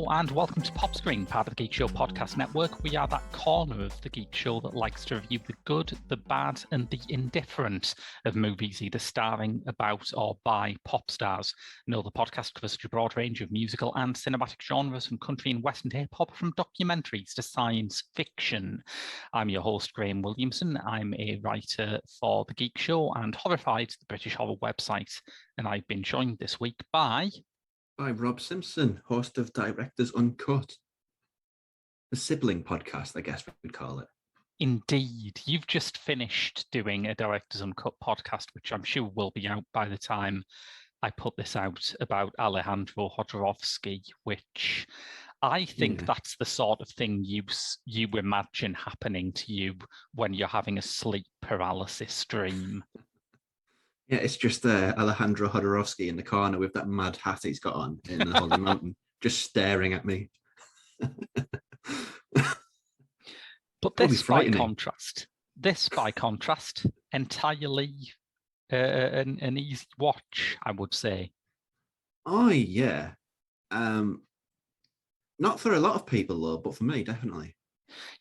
Hello and welcome to Pop Screen, part of the Geek Show podcast network. We are that corner of the Geek Show that likes to review the good, the bad and the indifferent of movies either starring, about or by pop stars. No, the podcast covers such a broad range of musical and cinematic genres, from country and western to hip-hop, from documentaries to science fiction. I'm your host, Graham Williamson. I'm a writer for the Geek Show and Horrified, the British horror website, and I've been joined this week by Rob Simpson, host of Directors Uncut, the sibling podcast, I guess we would call it. Indeed. You've just finished doing a Directors Uncut podcast, which I'm sure will be out by the time I put this out, about Alejandro Jodorowsky, which I think that's the sort of thing you imagine happening to you when you're having a sleep paralysis dream. Yeah, it's just Alejandro Jodorowsky in the corner with that mad hat he's got on in the Holy Mountain, just staring at me. But this, by contrast, entirely an easy watch, I would say. Oh, yeah. Not for a lot of people, though, but for me, definitely.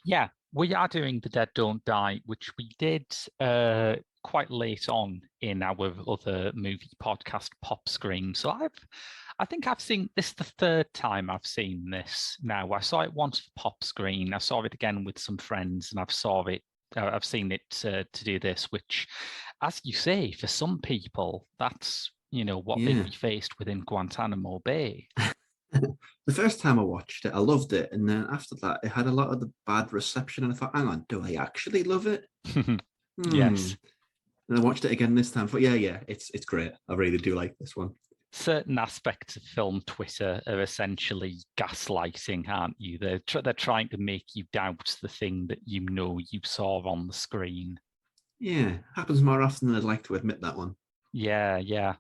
Yeah, we are doing The Dead Don't Die, which we did quite late on in our other movie podcast, Pop Screen. So I think I've seen this the third time I've seen this now. I saw it once for Pop Screen. I saw it again with some friends, and I've seen it to do this, which, as you say, for some people, that's what they'd be faced with in Guantanamo Bay. The first time I watched it, I loved it, and then after that, it had a lot of the bad reception, and I thought, hang on, do I actually love it? Yes. And I watched it again this time. But yeah, it's great. I really do like this one. Certain aspects of film Twitter are essentially gaslighting, aren't you? They're trying to make you doubt the thing that you saw on the screen. Yeah, happens more often than I'd like to admit, that one. Yeah.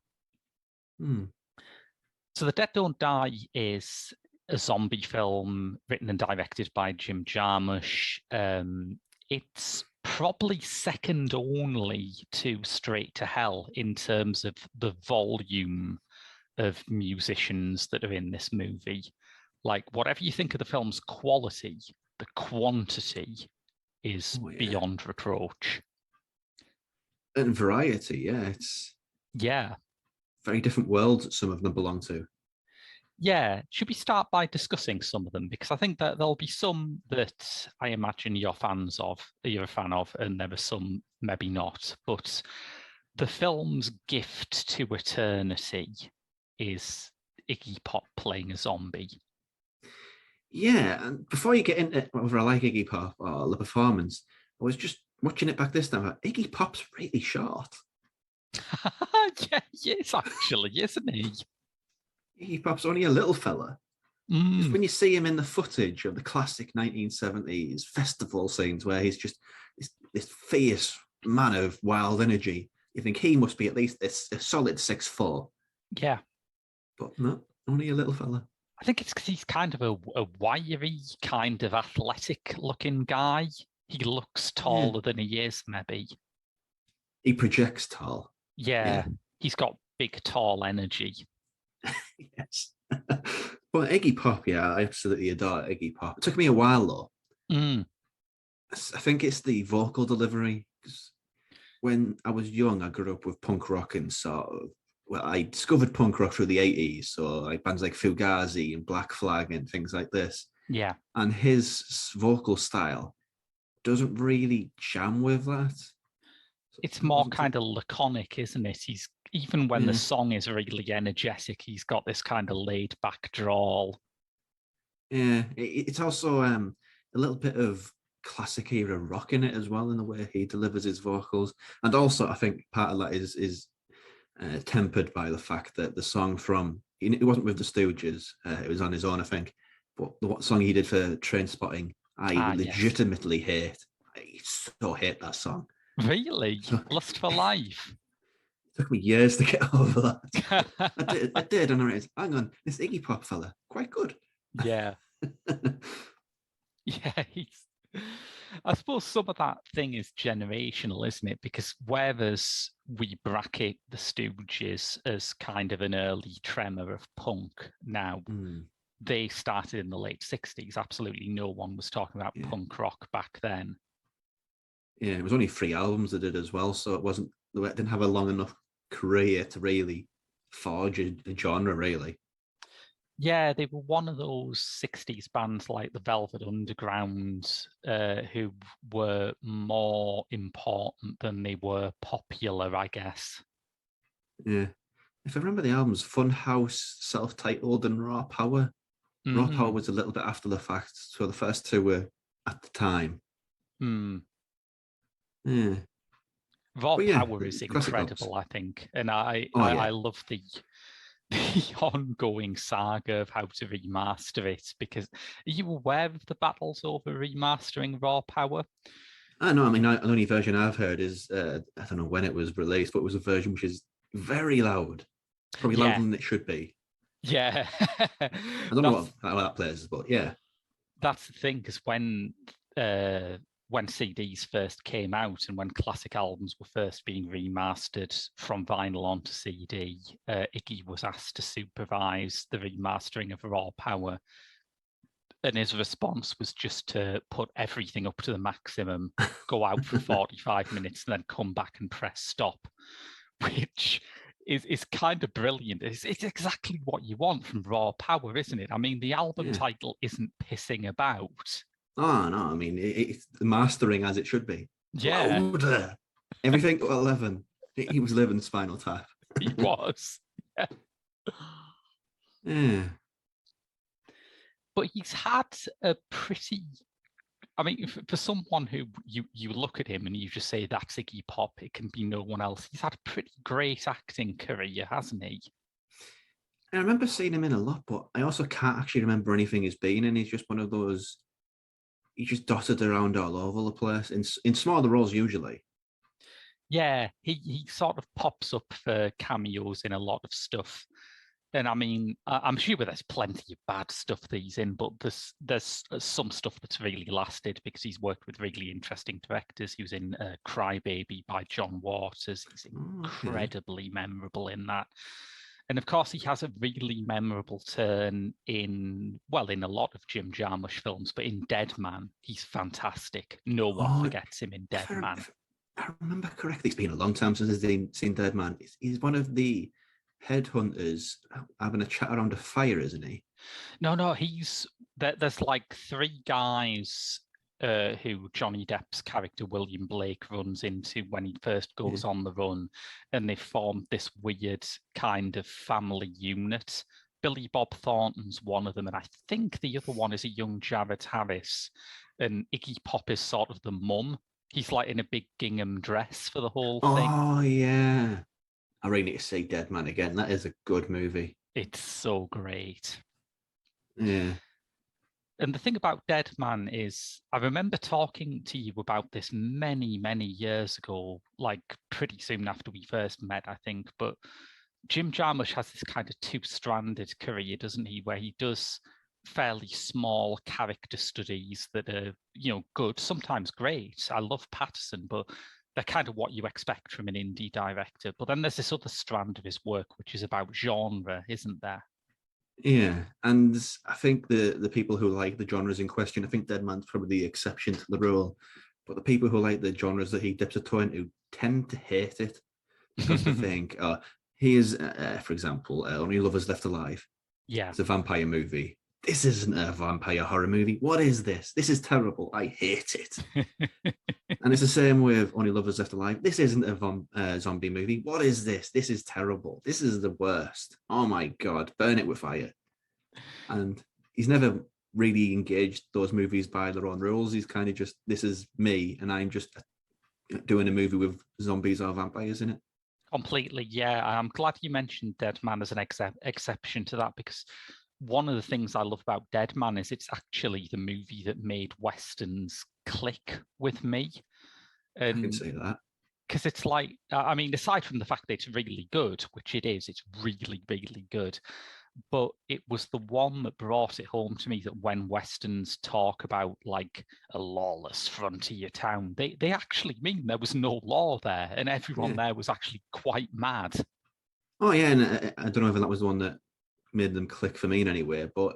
So The Dead Don't Die is a zombie film written and directed by Jim Jarmusch. It's probably second only to Straight to Hell in terms of the volume of musicians that are in this movie. Like, whatever you think of the film's quality, the quantity is beyond reproach. And variety, it's very different worlds that some of them belong to. Yeah, should we start by discussing some of them? Because I think that there'll be some that I imagine you're a fan of, and there are some maybe not. But the film's gift to eternity is Iggy Pop playing a zombie. Yeah, and before you get into whether I like Iggy Pop or the performance, I was just watching it back this time. Iggy Pop's really short. Yeah, he is actually, isn't he? Iggy Pop's only a little fella. Just when you see him in the footage of the classic 1970s festival scenes where he's just this fierce man of wild energy, you think he must be at least a solid 6'4". Yeah. But no, only a little fella. I think it's because he's kind of a wiry, kind of athletic-looking guy. He looks taller than he is, maybe. He projects tall. Yeah. He's got big, tall energy. Yes. But Iggy Pop, I absolutely adore Iggy Pop. It took me a while, though. I think it's the vocal delivery. Because when I was young, I grew up with punk rock and I discovered punk rock through the 80s. So like bands like Fugazi and Black Flag and things like this. Yeah. And his vocal style doesn't really jam with that. It's more kind of laconic, isn't it? Even when the song is really energetic, he's got this kind of laid back drawl. Yeah, it's also a little bit of classic era rock in it as well, in the way he delivers his vocals. And also, I think part of that is tempered by the fact that the song it wasn't with the Stooges, it was on his own, I think. But the song he did for Trainspotting, I legitimately hate. I so hate that song. Really? Lust for Life? It took me years to get over that. I did, and I realized, hang on, this Iggy Pop fella, quite good. Yeah. Yeah, I suppose some of that thing is generational, isn't it? Because whereas we bracket the Stooges as kind of an early tremor of punk now, they started in the late 60s. Absolutely no one was talking about punk rock back then. Yeah, it was only 3 albums they did as well, so they didn't have a long enough career to really forge a genre, really. Yeah, they were one of those 60s bands like the Velvet Underground, who were more important than they were popular, I guess. Yeah. If I remember the albums, Funhouse, self-titled, and Raw Power. Raw Power was a little bit after the fact, so the first 2 were at the time. Yeah. Raw Power is albums. incredible, I think. And I love the ongoing saga of how to remaster it, because are you aware of the battles over remastering Raw Power? I know. I mean, the only version I've heard is I don't know when it was released, but it was a version which is very loud, probably louder than it should be. Yeah, I don't know how that plays, but yeah, that's the thing. Because when CDs first came out and when classic albums were first being remastered from vinyl onto CD, Iggy was asked to supervise the remastering of Raw Power. And his response was just to put everything up to the maximum, go out for 45 minutes, and then come back and press stop, which is kind of brilliant. It's exactly what you want from Raw Power, isn't it? I mean, the album title isn't pissing about. Oh, no. I mean, it's mastering as it should be. Yeah. Louder. Everything to 11. He was living Spinal Tap. He was. Yeah. Yeah. But he's had a pretty... I mean, for someone who you look at him and you just say, that's Iggy Pop, it can be no one else. He's had a pretty great acting career, hasn't he? I remember seeing him in a lot, but I also can't actually remember anything he's been in. He's just one of those... He's just dotted around all over the place, in smaller roles usually. Yeah, he sort of pops up for cameos in a lot of stuff. And I mean, I'm sure there's plenty of bad stuff that he's in, but there's some stuff that's really lasted because he's worked with really interesting directors. He was in Crybaby by John Waters. He's incredibly memorable in that. And of course, he has a really memorable turn in a lot of Jim Jarmusch films, but in Dead Man, he's fantastic. No one forgets him in Dead Man. If I remember correctly, it's been a long time since I've seen Dead Man. He's one of the headhunters having a chat around a fire, isn't he? No, there's like 3 guys who Johnny Depp's character William Blake runs into when he first goes on the run, and they formed this weird kind of family unit. Billy Bob Thornton's one of them, and I think the other one is a young Jared Harris, and Iggy Pop is sort of the mum. He's like in a big gingham dress for the whole thing. Oh, yeah. I really need to see Dead Man again. That is a good movie. It's so great. Yeah. And the thing about Dead Man is, I remember talking to you about this many, many years ago, like pretty soon after we first met, I think. But Jim Jarmusch has this kind of 2-stranded career, doesn't he? Where he does fairly small character studies that are, good, sometimes great. I love Patterson, but they're kind of what you expect from an indie director. But then there's this other strand of his work, which is about genre, isn't there? Yeah, and I think the people who like the genres in question, I think Dead Man's probably the exception to the rule. But the people who like the genres that he dips a toe into tend to hate it because they think, he is, for example, Only Lovers Left Alive. Yeah, it's a vampire movie. This isn't a vampire horror movie. What is this? This is terrible. I hate it. And it's the same with Only Lovers Left Alive. This isn't a zombie movie. What is this? This is terrible. This is the worst. Oh my God, burn it with fire. And he's never really engaged those movies by their own rules. He's kind of just, this is me, and I'm just doing a movie with zombies or vampires in it. Completely, yeah. I'm glad you mentioned Dead Man as an exception to that, because one of the things I love about Dead Man is it's actually the movie that made Westerns click with me. And I can say that. Because it's like, I mean, aside from the fact that it's really good, which it is, it's really, really good. But it was the one that brought it home to me that when Westerns talk about like a lawless frontier town, they actually mean there was no law there, and everyone there was actually quite mad. Oh yeah, and I don't know if that was the one that made them click for me in any way, but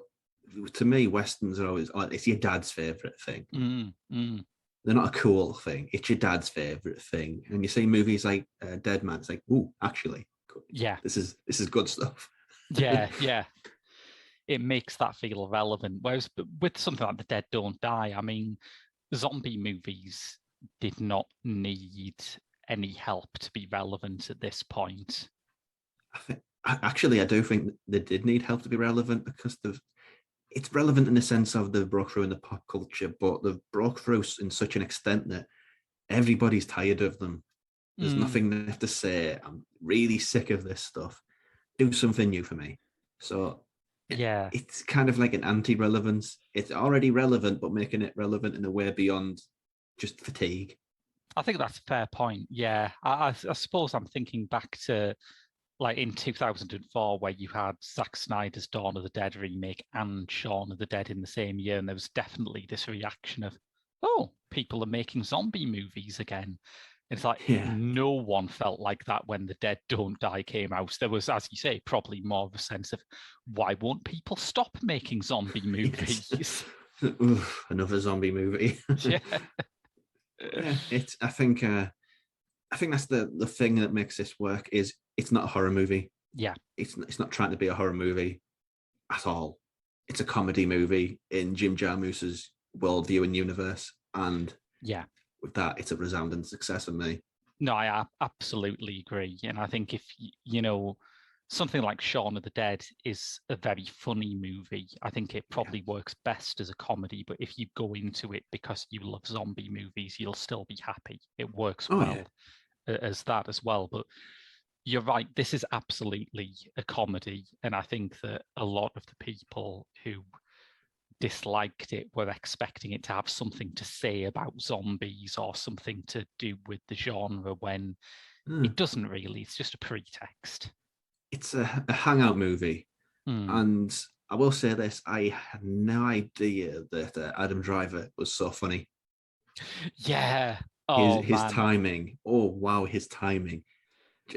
to me, westerns are always it's your dad's favorite thing. They're not a cool thing. It's your dad's favorite thing. And you see movies like Dead Man, it's like, ooh, actually, Yeah, this is good stuff. yeah. It makes that feel relevant. Whereas with something like The Dead Don't Die, I mean, zombie movies did not need any help to be relevant at this point. I do think they did need help to be relevant, because it's relevant in the sense of they've broke through in the pop culture, but they've broke through in such an extent that everybody's tired of them. There's nothing left to say. I'm really sick of this stuff. Do something new for me. So yeah, it's kind of like an anti-relevance. It's already relevant, but making it relevant in a way beyond just fatigue. I think that's a fair point. Yeah, I suppose I'm thinking back to like in 2004, where you had Zack Snyder's Dawn of the Dead remake and Shaun of the Dead in the same year, and there was definitely this reaction of, oh, people are making zombie movies again. It's like no one felt like that when The Dead Don't Die came out. There was, as you say, probably more of a sense of, why won't people stop making zombie movies? Yes. Oof, another zombie movie. Yeah. I think that's the thing that makes this work, is it's not a horror movie. Yeah. It's not trying to be a horror movie at all. It's a comedy movie in Jim Jarmusch's worldview and universe. And yeah, with that, it's a resounding success for me. No, I absolutely agree. And I think if, something like Shaun of the Dead is a very funny movie, I think it probably works best as a comedy. But if you go into it because you love zombie movies, you'll still be happy. It works as that as well. But you're right, this is absolutely a comedy. And I think that a lot of the people who disliked it were expecting it to have something to say about zombies or something to do with the genre, when it doesn't really. It's just a pretext. It's a hangout movie. And I will say this, I had no idea that Adam Driver was so funny. Yeah. His timing. Oh, wow, his timing.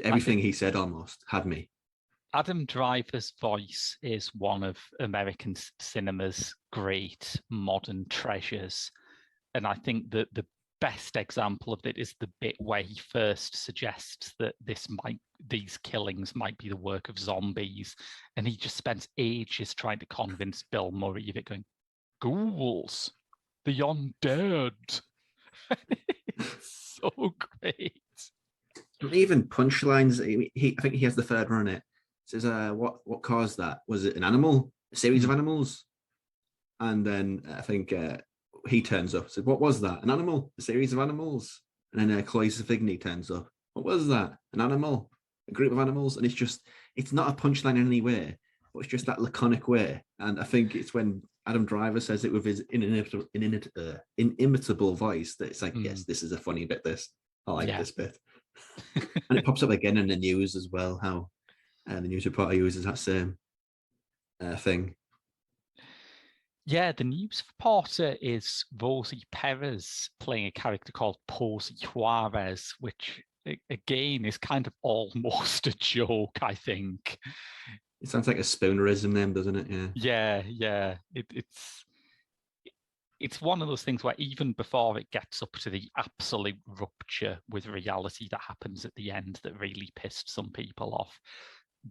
Everything he said almost had me. Adam Driver's voice is one of American cinema's great modern treasures. And I think that the best example of it is the bit where he first suggests that these killings might be the work of zombies. And he just spends ages trying to convince Bill Murray of it, going, ghouls, the undead. It's so great. Even punchlines, I think he has the third run it. Says, what caused that? Was it an animal? A series of animals? And then I think he turns up. Said, what was that? An animal? A series of animals? And then Chloe Sevigny turns up. What was that? An animal? A group of animals? And it's not a punchline in any way, but it's just that laconic way. And I think it's when Adam Driver says it with his inimitable voice that it's like, yes, this is a funny bit. I like this bit. And it pops up again in the news as well, how the news reporter uses that same thing. Yeah, the news reporter is Rosie Perez playing a character called Posey Juarez, which again is kind of almost a joke, I think. It sounds like a Spoonerism name, doesn't it? Yeah. It's one of those things where even before it gets up to the absolute rupture with reality that happens at the end that really pissed some people off,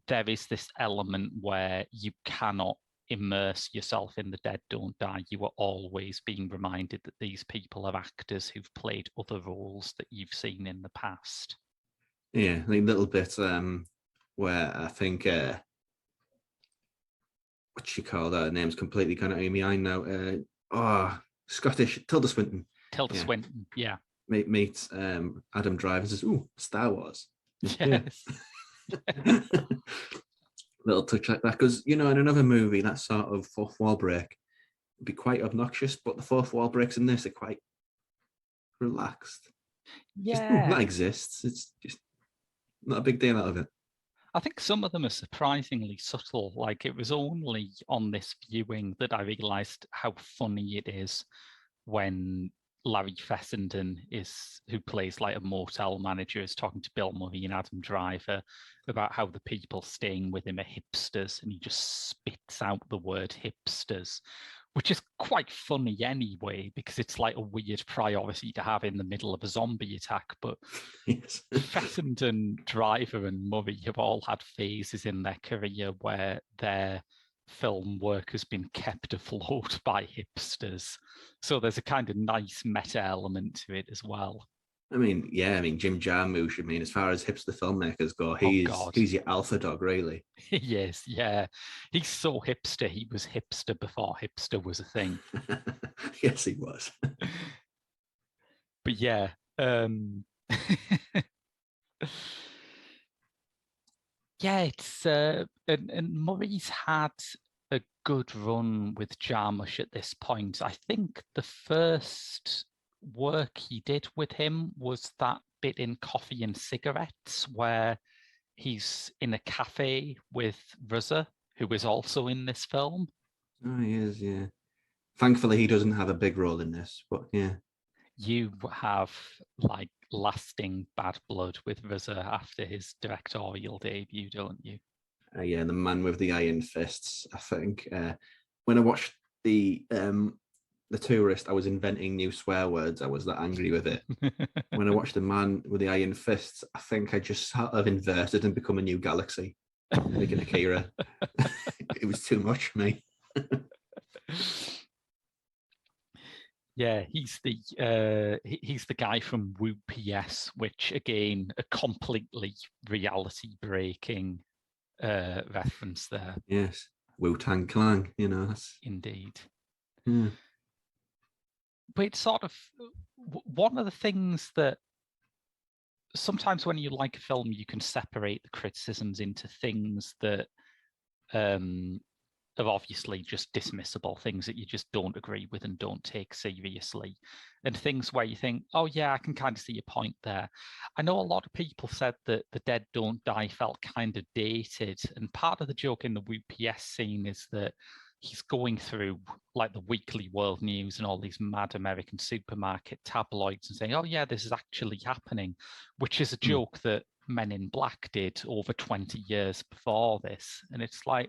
there is this element where you cannot immerse yourself in The Dead Don't Die. You are always being reminded that these people are actors who've played other roles that you've seen in the past. Yeah, a little bit where I think what she called her name's completely gone out of my eye now. Scottish Tilda Swinton. Swinton, yeah. Meets Adam Driver and says, "Ooh, Star Wars." Yes. Little touch like that, because in another movie, that sort of fourth wall break would be quite obnoxious, but the fourth wall breaks in this are quite relaxed. Yeah, that exists. It's just not a big deal out of it. I think some of them are surprisingly subtle. Like, it was only on this viewing that I realized how funny it is when Larry Fessenden who plays like a motel manager, is talking to Bill Murray and Adam Driver about how the people staying with him are hipsters, and he just spits out the word hipsters, which is quite funny anyway, because it's like a weird priority to have in the middle of a zombie attack. But Yes. Fessenden, Driver, and Murray have all had phases in their career where their film work has been kept afloat by hipsters. So there's a kind of nice meta element to it as well. I mean, Jim Jarmusch, as far as hipster filmmakers go, he's your alpha dog, really. Yes, yeah. He's so hipster, he was hipster before hipster was a thing. Yes, he was. But yeah, yeah, it's and Murray's had a good run with Jarmusch at this point. I think the first work he did with him was that bit in Coffee and Cigarettes where he's in a cafe with RZA, who is also in this film. Oh, he is, yeah. Thankfully, he doesn't have a big role in this, but yeah. You have like lasting bad blood with RZA after his directorial debut, don't you? Yeah, The Man with the Iron Fists. I think when I watched the Tourist, I was inventing new swear words. I was that angry with it. When I watched The Man with the Iron Fists, I think I just sort of inverted and become a new galaxy, like an Akira. It was too much for me. Yeah, he's the guy from Wu PS, which again a completely reality breaking reference there. Yes, Wu-Tang Clan. That's indeed. Yeah. But it's sort of one of the things that sometimes when you like a film, you can separate the criticisms into things that are obviously just dismissible, things that you just don't agree with and don't take seriously, and things where you think, oh yeah, I can kind of see your point there. I know a lot of people said that The Dead Don't Die felt kind of dated, and part of the joke in the WPS scene is that he's going through like the Weekly World News and all these mad American supermarket tabloids and saying, oh yeah, this is actually happening, which is a joke that Men in Black did over 20 years before this. And it's like,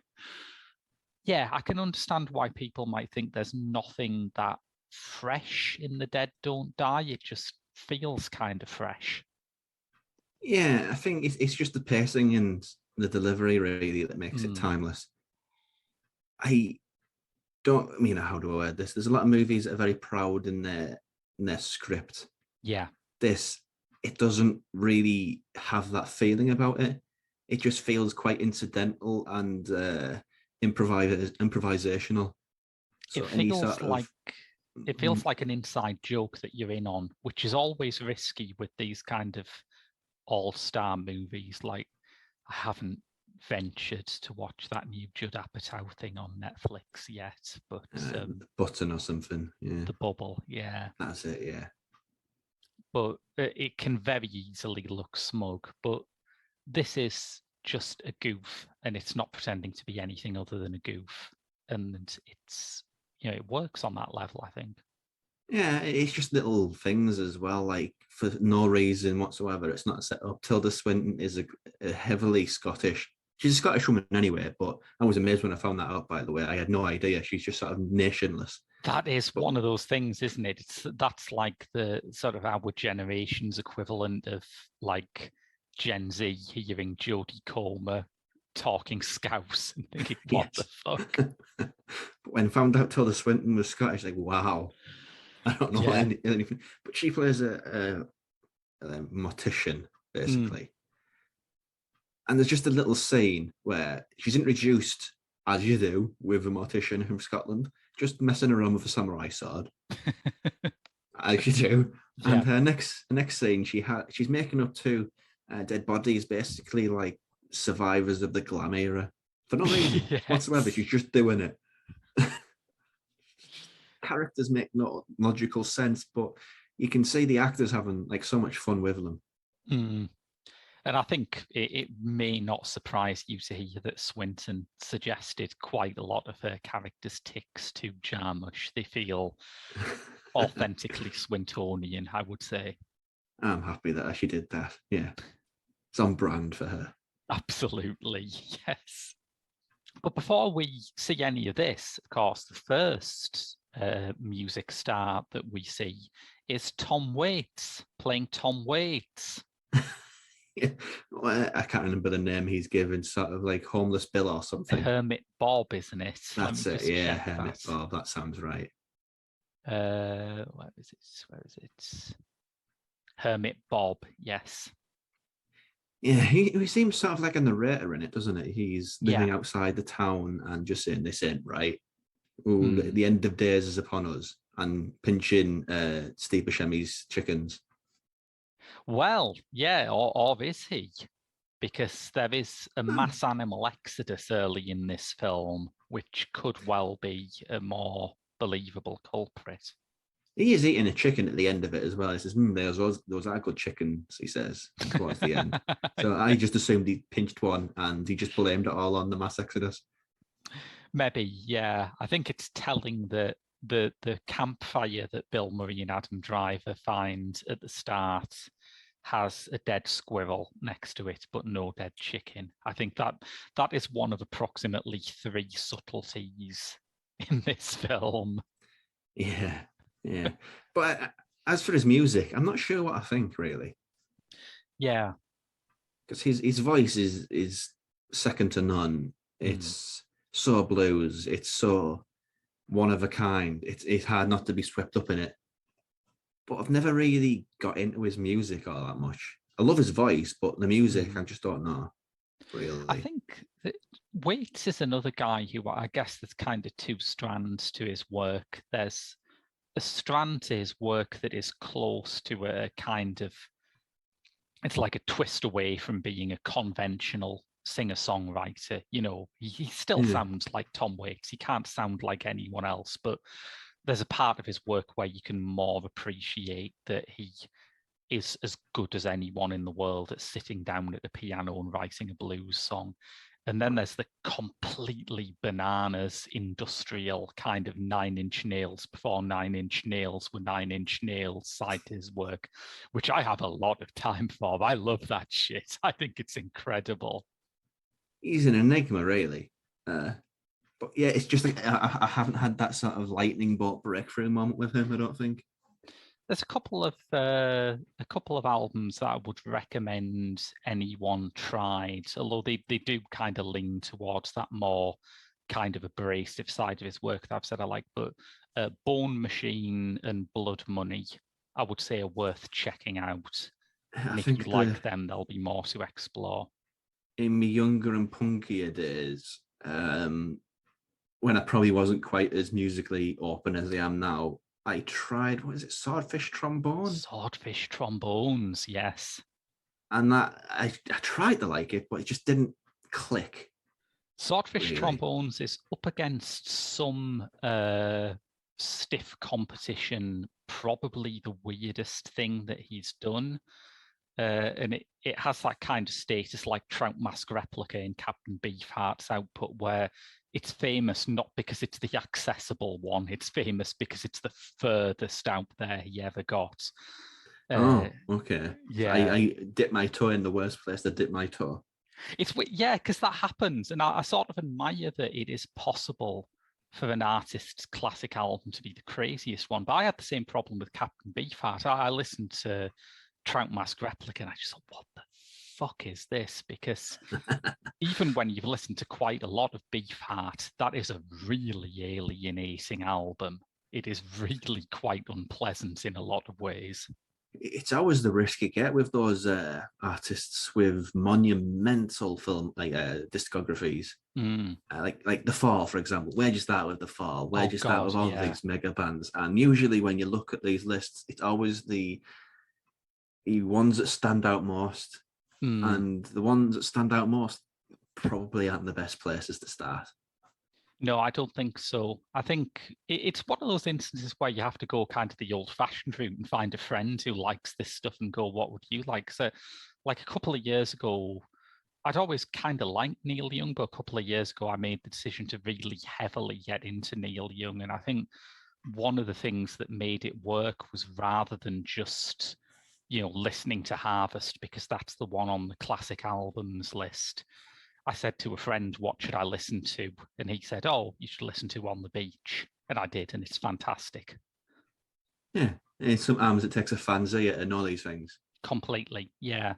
yeah, I can understand why people might think there's nothing that fresh in The Dead Don't Die. It just feels kind of fresh. Yeah, I think it's just the pacing and the delivery really that makes it timeless. I how do I word this? There's a lot of movies that are very proud in their script. Yeah. It doesn't really have that feeling about it. It just feels quite incidental and improvisational. So it feels like an inside joke that you're in on, which is always risky with these kind of all-star movies. Like, I haven't ventured to watch that new Judd Apatow thing on Netflix yet, but the Button or something. Yeah, The Bubble. Yeah, that's it. Yeah, but it can very easily look smug. But this is just a goof, and it's not pretending to be anything other than a goof, and it's it works on that level, I think. Yeah, it's just little things as well, like for no reason whatsoever. It's not set up. Tilda Swinton is a heavily Scottish. She's a Scottish woman anyway, but I was amazed when I found that out, by the way. I had no idea. She's just sort of nationless. That is one of those things, isn't it? That's like the sort of our generation's equivalent of like Gen Z hearing Jodie Comer talking Scouse and thinking, what the fuck? But when I found out Tilda Swinton was Scottish, like, wow. I don't know anything, but she plays a mortician, basically. And there's just a little scene where she's introduced, as you do, with a mortician from Scotland, just messing around with a samurai sword, as you do. Yeah. And her next scene, she's making up two dead bodies, basically like survivors of the glam era, for no reason whatsoever. She's just doing it. Characters make no logical sense, but you can see the actors having like so much fun with them. And I think it may not surprise you to hear that Swinton suggested quite a lot of her character's tics to Jarmusch. They feel authentically Swintonian, I would say. I'm happy that she did that. Yeah, it's on brand for her. Absolutely, yes. But before we see any of this, of course, the first music star that we see is Tom Waits, playing Tom Waits. Yeah. Well, I can't remember the name he's given, sort of like Homeless Bill or something. Hermit Bob, isn't it? That's it, yeah, Hermit Bob, that sounds right. Where is it? Where is it? Hermit Bob, yes. Yeah, he seems sort of like a narrator in it, doesn't he? He's living Yeah. outside the town and just saying, this ain't right. Ooh, the end of days is upon us, and pinching Steve Buscemi's chickens. Well, yeah, or is he? Because there is a mass animal exodus early in this film, which could well be a more believable culprit. He is eating a chicken at the end of it as well. He says, those are good chickens, he says, towards the end. So I just assumed he pinched one and he just blamed it all on the mass exodus. Maybe, yeah. I think it's telling that the campfire that Bill Murray and Adam Driver find at the start has a dead squirrel next to it, but no dead chicken. I think that is one of approximately 3 subtleties in this film. Yeah. But as for his music, I'm not sure what I think, really. Yeah. Because his voice is second to none. It's so blues. It's so one of a kind. It's hard not to be swept up in it. But I've never really got into his music all that much. I love his voice, but the music, I just don't know, really. I think that Waits is another guy who I guess there's kind of 2 strands to his work. There's a strand to his work that is close to a kind of, it's like a twist away from being a conventional singer-songwriter. You know, he still sounds like Tom Waits. He can't sound like anyone else, but there's a part of his work where you can more appreciate that he is as good as anyone in the world at sitting down at a piano and writing a blues song. And then there's the completely bananas industrial kind of 9 Inch Nails before 9 Inch Nails were 9 Inch Nails side to his work, which I have a lot of time for. I love that shit. I think it's incredible. He's an enigma, really. But yeah, it's just like I haven't had that sort of lightning bolt breakthrough moment with him, I don't think. There's a couple of albums that I would recommend anyone tried, although they do kind of lean towards that more kind of abrasive side of his work that I've said I like. But Bone Machine and Blood Money, I would say, are worth checking out. And if you like them, there'll be more to explore. In my younger and punkier days, when I probably wasn't quite as musically open as I am now, I tried, what is it, Swordfish Trombone? Swordfish Trombones, yes. And that I tried to like it, but it just didn't click. Swordfish Trombones is up against some stiff competition, probably the weirdest thing that he's done. And it has that kind of status like Trout Mask Replica in Captain Beefheart's output, where it's famous not because it's the accessible one, it's famous because it's the furthest out there he ever got. Okay. Yeah. I dip my toe in the worst place to dip my toe. Because that happens. And I sort of admire that it is possible for an artist's classic album to be the craziest one. But I had the same problem with Captain Beefheart. I listened to Trout Mask Replica and I just thought, what the fuck is this? Because even when you've listened to quite a lot of Beefheart, that is a really alienating album. It is really quite unpleasant in a lot of ways. It's always the risk you get with those artists with monumental film discographies, like The Fall, for example. Where'd you start with The Fall? Where'd you start with all these mega bands? And usually, when you look at these lists, it's always the ones that stand out most, and the ones that stand out most probably aren't the best places to start. No, I don't think so. I think it's one of those instances where you have to go kind of the old-fashioned route and find a friend who likes this stuff and go, what would you like? So, like a couple of years ago, I'd always kind of liked Neil Young, but a couple of years ago, I made the decision to really heavily get into Neil Young. And I think one of the things that made it work was rather than just, listening to Harvest, because that's the one on the classic albums list. I said to a friend, what should I listen to? And he said, oh, you should listen to On the Beach. And I did, and it's fantastic. Yeah, and sometimes it takes a fancy and all these things. Completely. Yeah.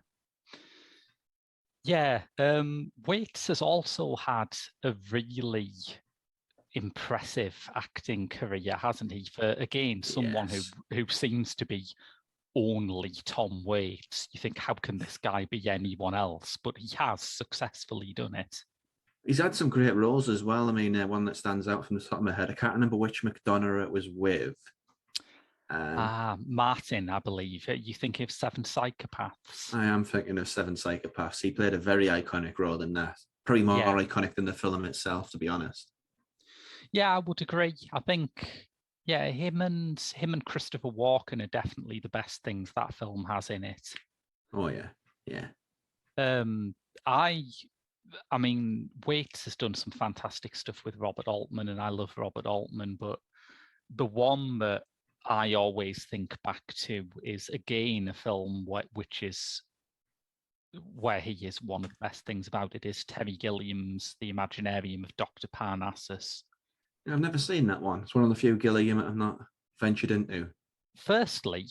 Yeah. Waits has also had a really impressive acting career, hasn't he? For again, someone Yes. who seems to be only Tom Waits. You think, how can this guy be anyone else? But he has successfully done it. He's had some great roles as well. I mean, one that stands out from the top of my head, I can't remember which McDonough it was with. Martin, I believe. You think of Seven Psychopaths? I am thinking of Seven Psychopaths. He played a very iconic role in that. Probably more Yeah. iconic than the film itself, to be honest. Yeah, I would agree. I think, yeah, him and Christopher Walken are definitely the best things that film has in it. Oh yeah, yeah. I mean, Waits has done some fantastic stuff with Robert Altman, and I love Robert Altman, but the one that I always think back to is again a film which is where he is one of the best things about it is Terry Gilliam's The Imaginarium of Dr. Parnassus. I've never seen that one. It's one of the few Gilliam that I've not ventured into. Firstly,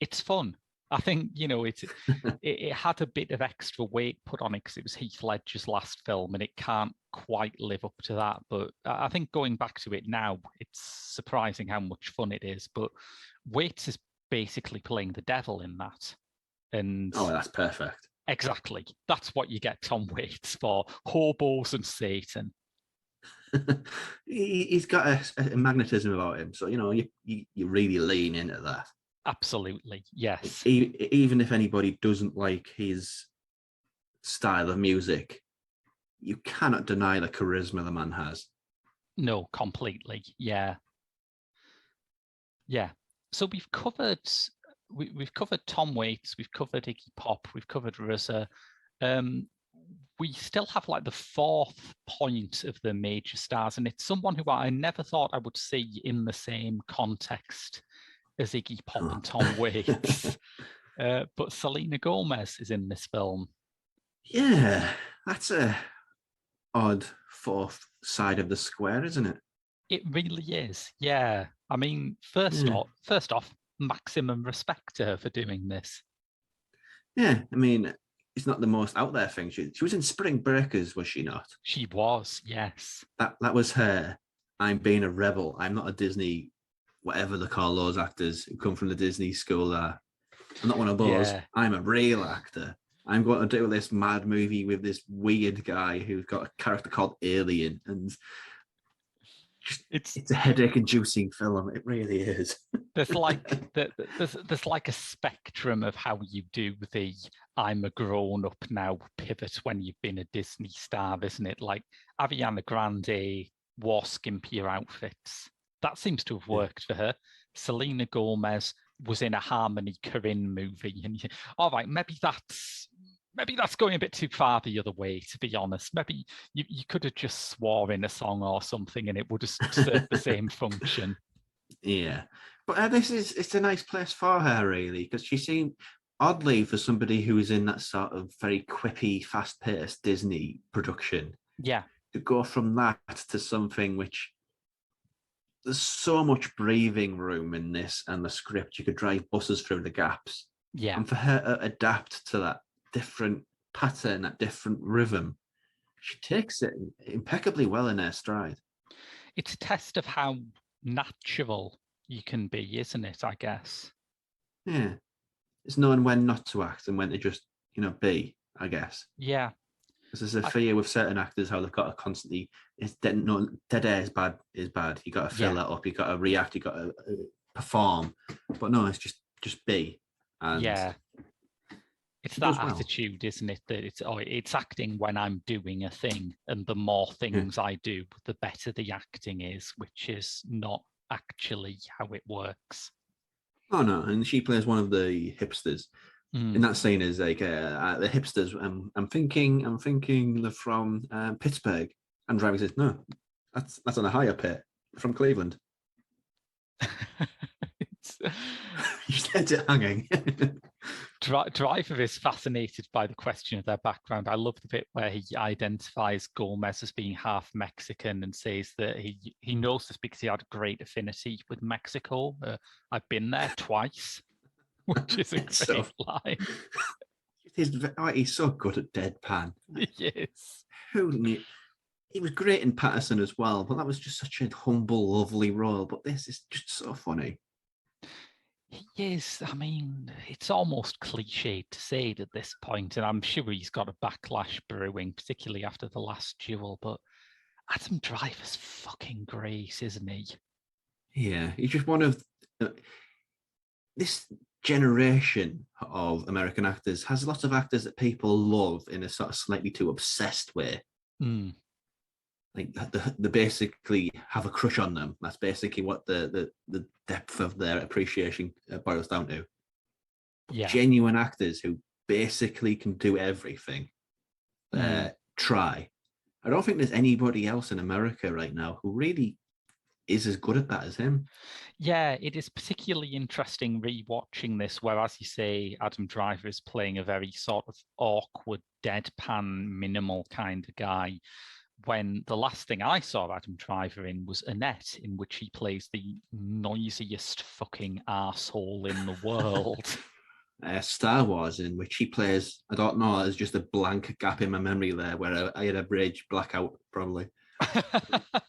it's fun. I think, it had a bit of extra weight put on it because it was Heath Ledger's last film and it can't quite live up to that. But I think going back to it now, it's surprising how much fun it is. But Waits is basically playing the devil in that. And Oh, that's perfect. exactly. That's what you get Tom Waits for, hobos and Satan. He's got a magnetism about him. So, you really lean into that. Absolutely, yes. Even if anybody doesn't like his style of music, you cannot deny the charisma the man has. No, completely. Yeah. Yeah. So we've covered Tom Waits, we've covered Iggy Pop, we've covered RZA. We still have like the fourth point of the major stars, and it's someone who I never thought I would see in the same context as Iggy Pop and Tom Waits. But Selena Gomez is in this film. Yeah, that's a odd fourth side of the square, isn't it? It really is. Yeah. I mean, first off, maximum respect to her for doing this. Yeah, I mean, it's not the most out there thing. She was in Spring Breakers, was she not? She was, yes. That was her. I'm being a rebel. I'm not a Disney, whatever they call those actors who come from the Disney school. I'm not one of those. Yeah. I'm a real actor. I'm going to do this mad movie with this weird guy who's got a character called Alien, and it's a headache-inducing film. It really is. There's like there's like a spectrum of how you do the I'm a grown-up now pivot when you've been a Disney star, isn't it? Like Ariana Grande wore skimpier outfits. That seems to have worked for her. Selena Gomez was in a Harmony Korine movie, and all right, maybe that's going a bit too far the other way, to be honest. Maybe you could have just swore in a song or something and it would have served the same function. Yeah. But it's a nice place for her, really, because she seemed, oddly, for somebody who was in that sort of very quippy, fast-paced Disney production, yeah, to go from that to something which there's so much breathing room in this and the script. You could drive buses through the gaps. Yeah. And for her to adapt to that different pattern, that different rhythm, she takes it impeccably well in her stride. It's a test of how natural you can be, isn't it? I guess. Yeah. It's knowing when not to act and when to just, be, I guess. Yeah. Because there's a fear with certain actors how they've got to constantly, dead air is bad. You got to fill that up. You got to react. You got to perform. But no, it's just be. And yeah. It's He that does well. attitude, isn't it? That it's acting when I'm doing a thing, and the more things I do, the better the acting is, which is not actually how it works. Oh no, and she plays one of the hipsters. In that scene is like the hipsters. I'm thinking they're from Pittsburgh, and driver says, "No, that's on a higher pit from Cleveland." You sent it hanging. Driver is fascinated by the question of their background. I love the bit where he identifies Gomez as being half Mexican and says that he knows this because he had a great affinity with Mexico. I've been there twice, which is a great line. He's so good at deadpan. Yes. Who knew? He was great in Patterson as well, but that was just such a humble, lovely role. But this is just so funny. He is. I mean, it's almost cliched to say it at this point, and I'm sure he's got a backlash brewing, particularly after the last duel. But Adam Driver's fucking great, isn't he? Yeah, he's just one of this generation of American actors has lots of actors that people love in a sort of slightly too obsessed way. Like they basically have a crush on them. That's basically what the depth of their appreciation boils down to. Yeah. Genuine actors who basically can do everything. Try. I don't think there's anybody else in America right now who really is as good at that as him. Yeah, it is particularly interesting rewatching this, where, as you say, Adam Driver is playing a very sort of awkward, deadpan, minimal kind of guy. When the last thing I saw Adam Driver in was Annette, in which he plays the noisiest fucking asshole in the world. Star Wars, in which he plays, I don't know, there's just a blank gap in my memory there where I had a rage blackout, probably.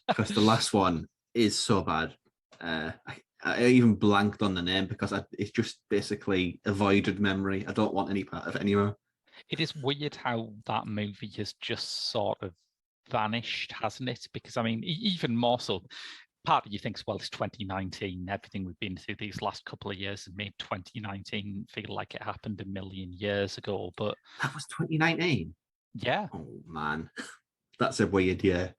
Because the last one is so bad. I even blanked on the name because it's just basically avoided memory. I don't want any part of it anymore. It is weird how that movie has just sort of vanished, hasn't it? Because, I mean, even more so, part of you thinks, well, it's 2019. Everything we've been through these last couple of years have made 2019 feel like it happened a million years ago. But that was 2019. Yeah. Oh man, that's a weird year.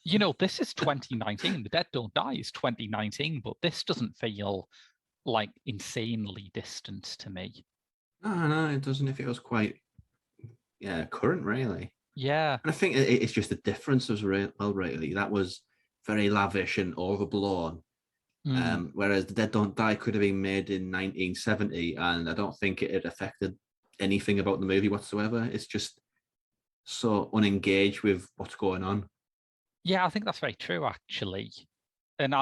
You know, this is 2019. The Dead Don't Die is 2019, but this doesn't feel like insanely distant to me. No, it doesn't. It feels quite, current, really. Yeah. And I think it's just the difference as well, really. That was very lavish and overblown. Whereas The Dead Don't Die could have been made in 1970, and I don't think it had affected anything about the movie whatsoever. It's just so unengaged with what's going on. Yeah, I think that's very true, actually. And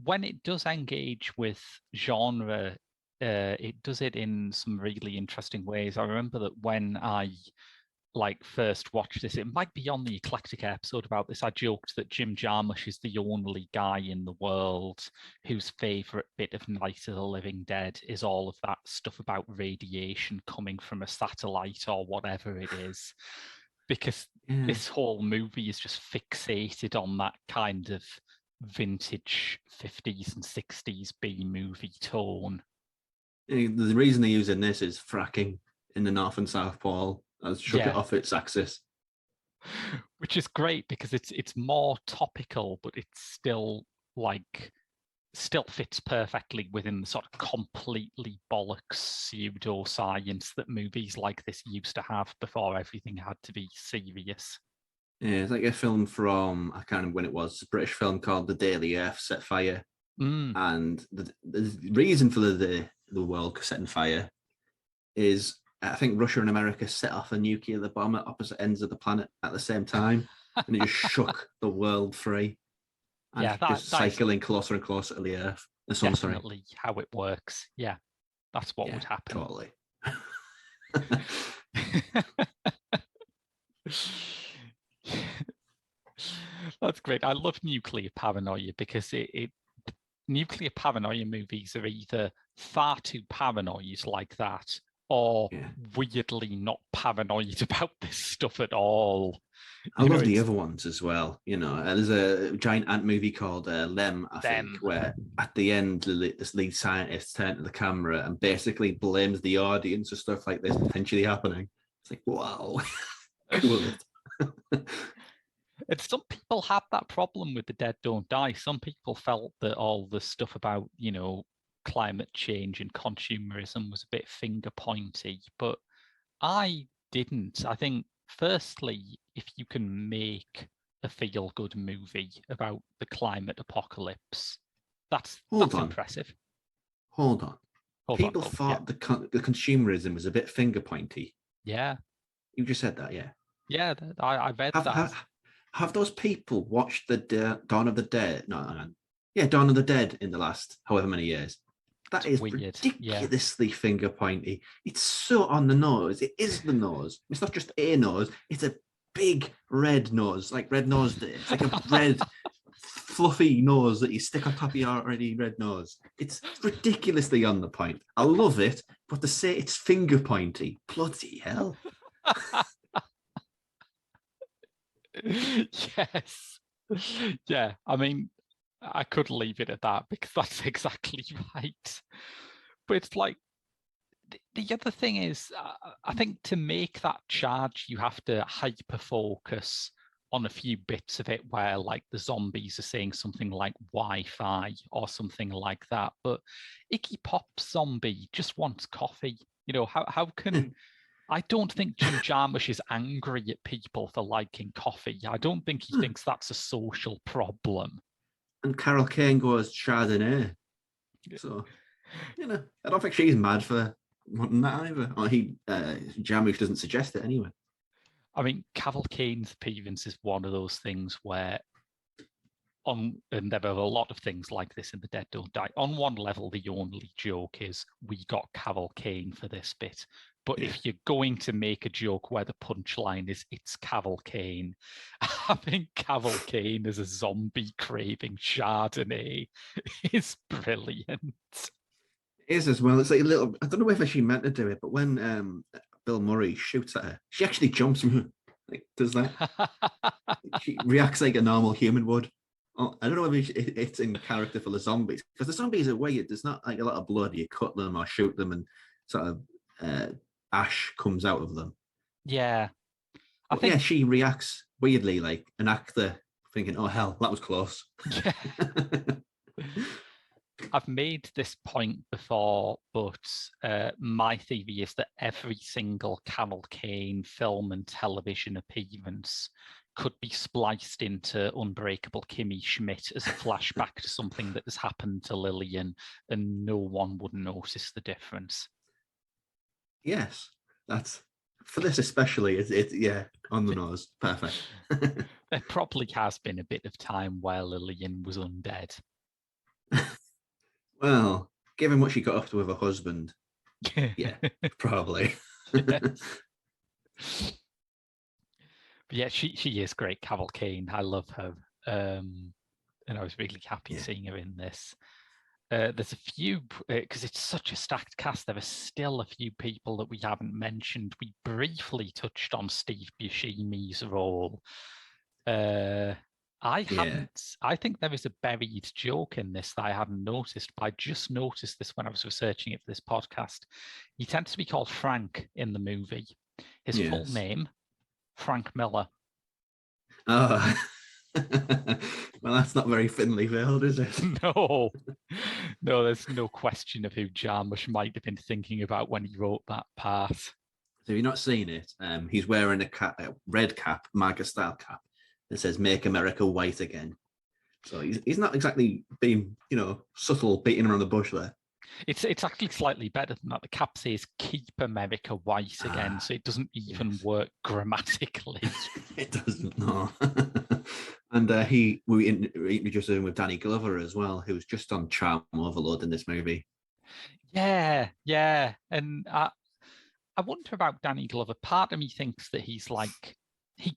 when it does engage with genre, it does it in some really interesting ways. I remember that when I first watched this, it might be on the Eclectic episode about this, I joked that Jim Jarmusch is the only guy in the world whose favorite bit of Night of the Living Dead is all of that stuff about radiation coming from a satellite or whatever it is. Because this whole movie is just fixated on that kind of vintage 50s and 60s B-movie tone. The reason they're using this is fracking in the North and South Pole. Has shook it off its axis. Which is great because it's more topical, but it's still fits perfectly within the sort of completely bollocks pseudoscience that movies like this used to have before everything had to be serious. Yeah, it's like a film from, I can't remember when it was, a British film called The Daily Earth Set Fire. And the reason for the world setting fire is, I think Russia and America set off a nuclear bomb at opposite ends of the planet at the same time, and it just shook the world free. And just cycling closer and closer to the Earth. The sun, definitely how it works. Yeah, that's what would happen. Totally. That's great. I love nuclear paranoia because nuclear paranoia movies are either far too paranoid like that, or weirdly not paranoid about this stuff at all. I You know, love the it's other ones as well. There's a giant ant movie called Lem, I think, them. where at the end this lead scientist turns to the camera and basically blames the audience for stuff like this potentially happening. It's like, wow, cool. And some people had that problem with The Dead Don't Die. Some people felt that all the stuff about, climate change and consumerism was a bit finger pointy, but I didn't. I think, firstly, if you can make a feel good movie about the climate apocalypse, that's Hold on, impressive. hold on. Hold on, People hold on. Yeah. thought the consumerism was a bit finger pointy. Yeah. You just said that, yeah. Yeah, I read Have, that. have those people watched the Dawn of the Dead? No, hang on. Yeah, Dawn of the Dead in the last however many years. That It's is weird. Yeah. ridiculously finger pointy. It's so on the nose. It is the nose. It's not just a nose. It's a big red nose, like Red Nose Day. It's like a red, fluffy nose that you stick on top of your already red nose. It's ridiculously on the point. I love it, but to say it's finger pointy, bloody hell. Yes. Yeah. I mean, I could leave it at that because that's exactly right. But it's like, the other thing is, I think to make that charge, you have to hyper focus on a few bits of it where, like, the zombies are saying something like Wi-Fi or something like that. But Iggy Pop's zombie just wants coffee. How can I don't think Jim Jarmusch is angry at people for liking coffee. I don't think he thinks that's a social problem. And Carol Kane goes Chardonnay. So, I don't think she's mad for wanting that either. Or Jarmusch doesn't suggest it anyway. I mean, Caval Kane's appearance is one of those things where, and there are a lot of things like this in The Dead Don't Die. On one level, the only joke is we got Caval Kane for this bit. But if you're going to make a joke where the punchline is it's Caval Kane, having Caval Kane as a zombie craving Chardonnay is brilliant. It is as well. It's like a little. I don't know whether she meant to do it, but when Bill Murray shoots at her, she actually jumps from like does that. She reacts like a normal human would. I don't know if it's in character for the zombies because the zombies are weird. There's not like a lot of blood. You cut them or shoot them, and sort of ash comes out of them. Yeah, I think she reacts weirdly like an actor thinking, "Oh hell, that was close." Yeah. I've made this point before, but my theory is that every single Caval Kane film and television appearance could be spliced into Unbreakable Kimmy Schmidt as a flashback to something that has happened to Lillian, and no one would notice the difference. Yes, that's for this especially. It's on the nose, perfect. There probably has been a bit of time where Lillian was undead. Well, given what she got up to with her husband, yeah, probably. But yeah, she is great, Caval Kane. I love her, and I was really happy seeing her in this. There's a few, because it's such a stacked cast, there are still a few people that we haven't mentioned. We briefly touched on Steve Buscemi's role. I think there is a buried joke in this that I hadn't noticed, but I just noticed this when I was researching it for this podcast. He tends to be called Frank in the movie. His full name, Frank Miller. Oh. Well, that's not very thinly veiled, is it? No, there's no question of who Jarmusch might have been thinking about when he wrote that part. So if you've not seen it, he's wearing a red cap, MAGA style cap, that says "Make America White Again." So he's not exactly being, subtle, beating around the bush there. It's actually slightly better than that. The cap says "Keep America White Again," so it doesn't even work grammatically. It doesn't, no. And we introduced him with Danny Glover as well, who's just on charm overload in this movie. Yeah, and I wonder about Danny Glover. Part of me thinks that he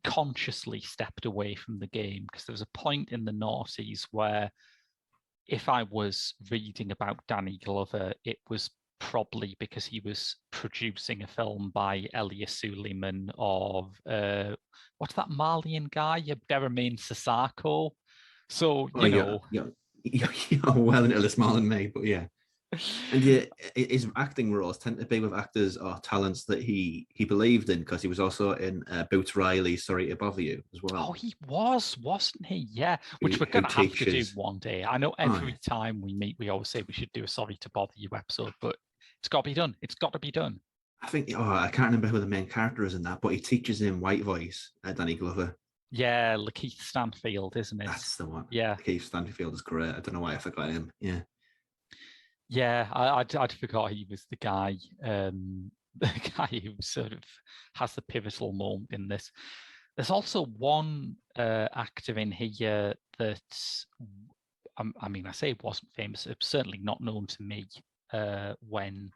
consciously stepped away from the game, because there was a point in the noughties where, if I was reading about Danny Glover, it was probably because he was producing a film by Elias Suleiman of what's that Malian guy, Abderrahmane Sissako. So Oh, you're well into this more than me, but yeah. And yeah, his acting roles tend to be with actors or talents that he believed in, because he was also in Boots Riley's Sorry to Bother You as well. Oh, he wasn't he? Yeah, which Who we're going to have to do teaches. one day. I know Oh, every time we meet, we always say we should do a Sorry to Bother You episode, but it's got to be done. It's got to be done. I think, I can't remember who the main character is in that, but he teaches him White Voice, Danny Glover. Yeah, Lakeith Stanfield, isn't it? That's the one. Yeah. Keith Stanfield is great. I don't know why I forgot him. Yeah. Yeah, I'd forgot he was the guy, the guy who sort of has the pivotal moment in this. There's also one actor in here that, I mean, I say it wasn't famous. It was certainly not known to me when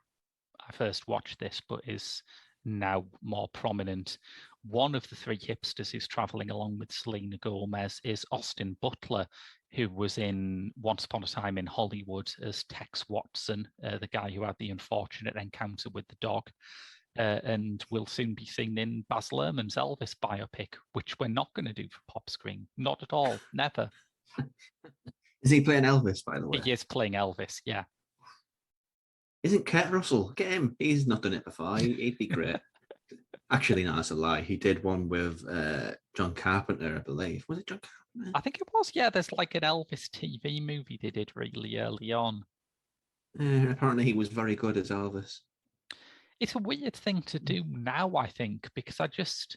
I first watched this, but is now more prominent. One of the three hipsters who's traveling along with Selena Gomez is Austin Butler, who was in Once Upon a Time in Hollywood as Tex Watson, the guy who had the unfortunate encounter with the dog, and will soon be seen in Baz Luhrmann's Elvis biopic, which we're not going to do for Pop Screen. Not at all. Never. Is he playing Elvis, by the way? He is playing Elvis, yeah. Isn't Kurt Russell? Get him. He's not done it before. He'd be great. Actually, no, that's a lie. He did one with John Carpenter, I believe. Was it John Carpenter? I think it was, yeah. There's like an Elvis TV movie they did really early on. Apparently, he was very good as Elvis. It's a weird thing to do now, I think, because there's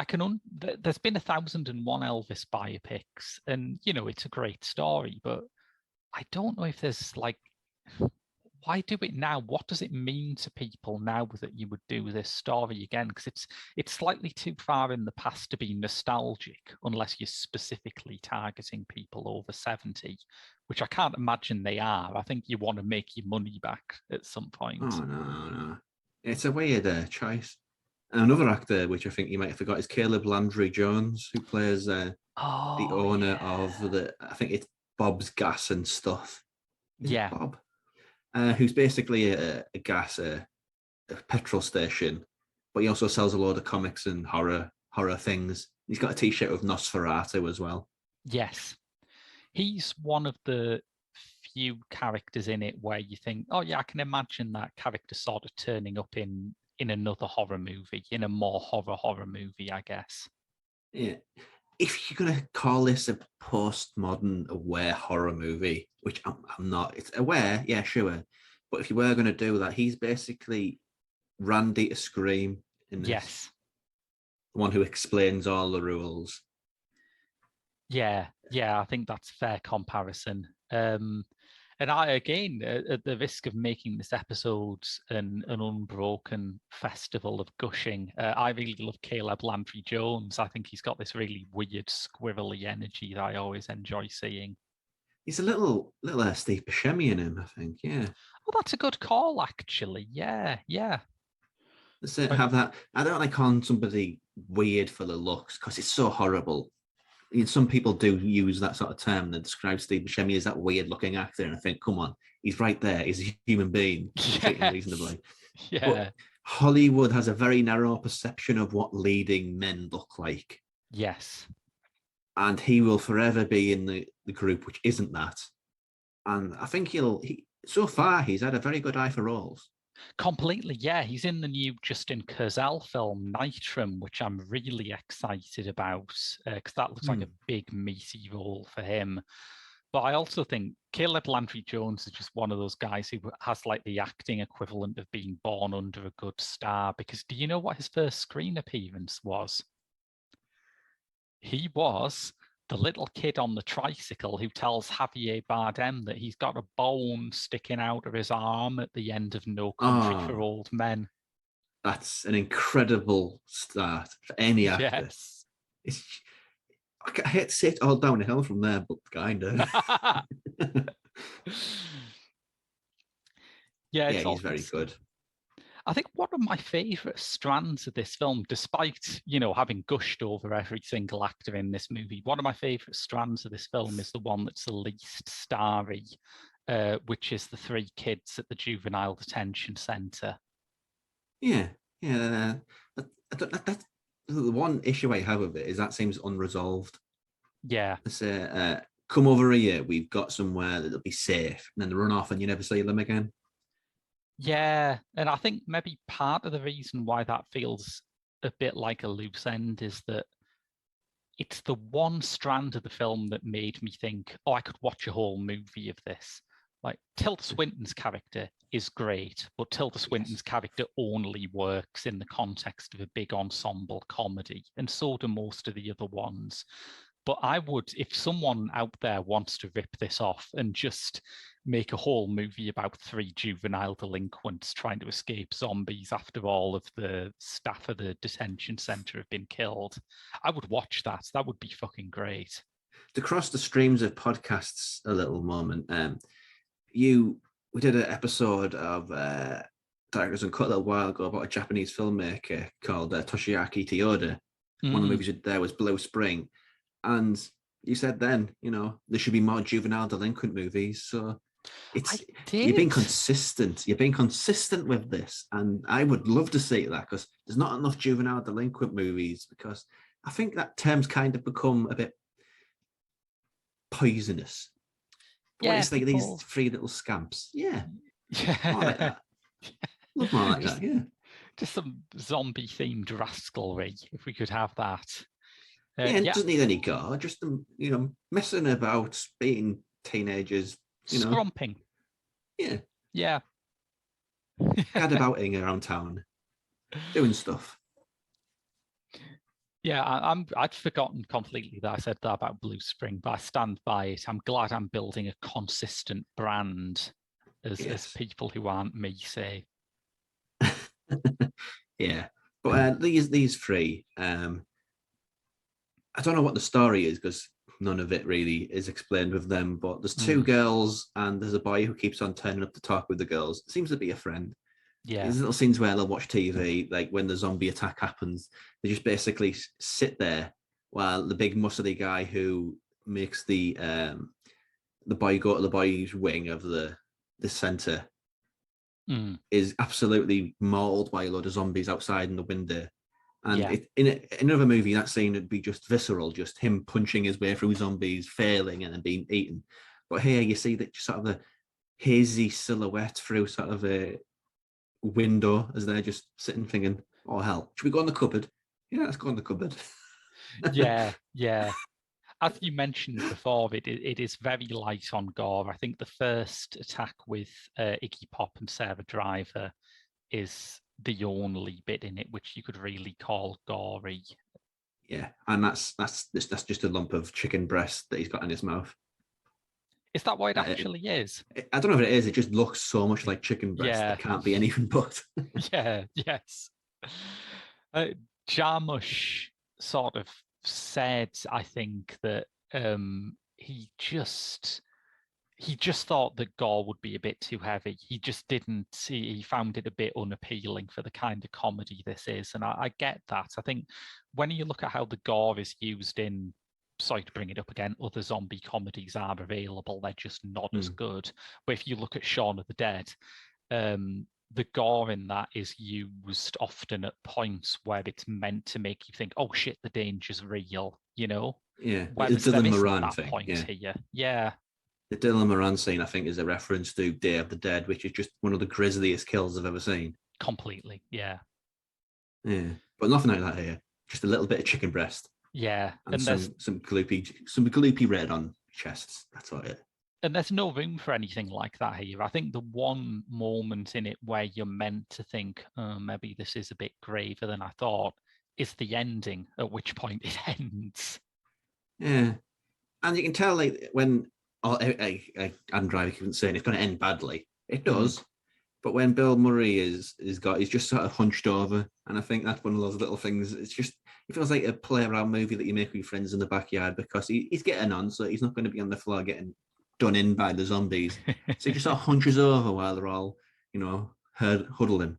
been 1,001 Elvis biopics, and it's a great story, but I don't know if there's like, why do it now? What does it mean to people now that you would do this story again? Because it's slightly too far in the past to be nostalgic, unless you're specifically targeting people over 70, which I can't imagine they are. I think you want to make your money back at some point. Oh, no. It's a weird choice. Another actor, which I think you might have forgot, is Caleb Landry Jones, who plays the owner of I think it's Bob's Gas and Stuff. Is it Bob? Who's basically a petrol station, but he also sells a load of comics and horror things. He's got a T-shirt with Nosferatu as well. Yes. He's one of the few characters in it where you think, oh yeah, I can imagine that character sort of turning up in another horror movie, in a more horror movie, I guess. Yeah. If you're going to call this a postmodern aware horror movie, which I'm not, it's aware, yeah, sure. But if you were going to do that, he's basically Randy to Scream in this. Yes. The one who explains all the rules. Yeah, I think that's a fair comparison. And I, again, at the risk of making this episode an unbroken festival of gushing, I really love Caleb Landry Jones. I think he's got this really weird, squirrely energy that I always enjoy seeing. He's a little Steve Buscemi in him, I think. Yeah. Oh, that's a good call, actually. Yeah. Let's have that. I don't like calling somebody weird for the looks because it's so horrible. Some people do use that sort of term that describes Steve Buscemi as that weird-looking actor, and I think, come on, he's right there. He's a human being, treating reasonably. Yeah. But Hollywood has a very narrow perception of what leading men look like. Yes. And he will forever be in the group which isn't that. And I think so far he's had a very good eye for roles. Completely, yeah. He's in the new Justin Kurzel film, Nitram, which I'm really excited about because that looks like a big, meaty role for him. But I also think Caleb Landry Jones is just one of those guys who has like the acting equivalent of being born under a good star. Because do you know what his first screen appearance was? He was the little kid on the tricycle who tells Javier Bardem that he's got a bone sticking out of his arm at the end of No Country for Old Men. That's an incredible start for any actor. Yes. I hate to say it all downhill from there, but kind of. Yeah, he's very good. I think one of my favourite strands of this film, despite, having gushed over every single actor in this movie, one of my favourite strands of this film is the one that's the least starry, which is the three kids at the juvenile detention centre. Yeah, yeah. That's the one issue I have with it is that seems unresolved. Yeah. They say, come over here, we've got somewhere that'll be safe, and then they run off and you never see them again. Yeah, and I think maybe part of the reason why that feels a bit like a loose end is that it's the one strand of the film that made me think, oh, I could watch a whole movie of this. Like Tilda Swinton's character is great, but Tilda Swinton's Yes. character only works in the context of a big ensemble comedy, and so do most of the other ones. But I would, if someone out there wants to rip this off and just make a whole movie about three juvenile delinquents trying to escape zombies after all of the staff of the detention center have been killed, I would watch that. That would be fucking great. To cross the streams of podcasts a little moment, we did an episode of Tigers Uncut a little while ago about a Japanese filmmaker called Toshiaki Toyoda. One of the movies there was Blue Spring, and you said then, there should be more juvenile delinquent movies. So you're being consistent. You're being consistent with this, and I would love to see that because there's not enough juvenile delinquent movies. Because I think that term's kind of become a bit poisonous. But Yeah, it's like these three little scamps. Yeah, more like that. Love more like that. Yeah, just some zombie themed rascalry. If we could have that. It doesn't need any gore. Just them, messing about, being teenagers. Scrumping. Yeah. Yeah. Gadabouting around town, doing stuff. Yeah, I'd forgotten completely that I said that about Blue Spring, but I stand by it. I'm glad I'm building a consistent brand, as people who aren't me say. Yeah, but these three, I don't know what the story is because none of it really is explained with them. But there's two girls and there's a boy who keeps on turning up to talk with the girls. It seems to be a friend. Yeah. There's little scenes where they'll watch TV, like when the zombie attack happens, they just basically sit there while the big muscly guy who makes the boy go to the boys' wing of the center is absolutely mauled by a load of zombies outside in the window. And in another movie, that scene would be just visceral, just him punching his way through zombies, failing and then being eaten. But here you see that sort of the hazy silhouette through sort of a window as they're just sitting thinking, oh hell, should we go in the cupboard? Yeah, let's go in the cupboard. Yeah. As you mentioned before, it is very light on gore. I think the first attack with Iggy Pop and Sarah Driver is the only bit in it which you could really call gory. Yeah, and that's just a lump of chicken breast that he's got in his mouth. Is that what it actually is? I don't know if it is. It just looks so much like chicken breast. Yeah. It can't be anything but. Yes. Jarmusch sort of said, I think, that he just thought that gore would be a bit too heavy. He just didn't. He found it a bit unappealing for the kind of comedy this is, and I get that. I think when you look at how the gore is used in, sorry to bring it up again, other zombie comedies are available. They're just not as good. But if you look at Shaun of the Dead, the gore in that is used often at points where it's meant to make you think, oh shit, the danger's real, Yeah, whereas the there Dylan isn't Moran that thing. point here. Yeah. The Dylan Moran scene, I think, is a reference to Day of the Dead, which is just one of the grisliest kills I've ever seen. Completely, yeah. Yeah, but nothing like that here. Just a little bit of chicken breast. Yeah, and some gloopy red on chests. That's about it. And there's no room for anything like that here. I think the one moment in it where you're meant to think, oh, maybe this is a bit graver than I thought, is the ending, at which point it ends. Yeah, and you can tell like when Adam Driver keeps saying it's going to end badly. It does. But when Bill Murray he's just sort of hunched over, and I think that's one of those little things. It feels like a play around movie that you make with your friends in the backyard because he's getting on, so he's not going to be on the floor getting done in by the zombies. So he just sort of hunches over while they're all, huddling.